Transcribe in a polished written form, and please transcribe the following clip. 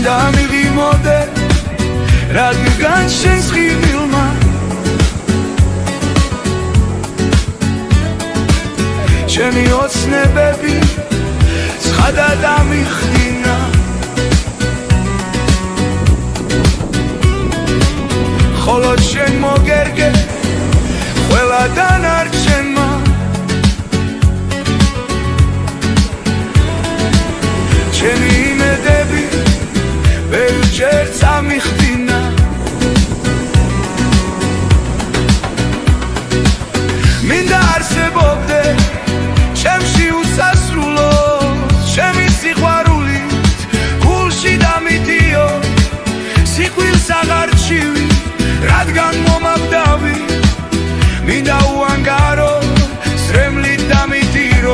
დამიღიმოდე რადგან შენს ხიბილმა ჩემი ოცნებები ცხადად დამიხდინა ხოლო შენ მოგერგე ყველა დანარჩენმა ჩემი იმედები ბევრჯერ წამიხდინა მინდა არსებობდე ჩემში უსასრულო ჩემი სიყვარულით გულში დამიდიო სიკვდილს აღარ ჩივი რადგან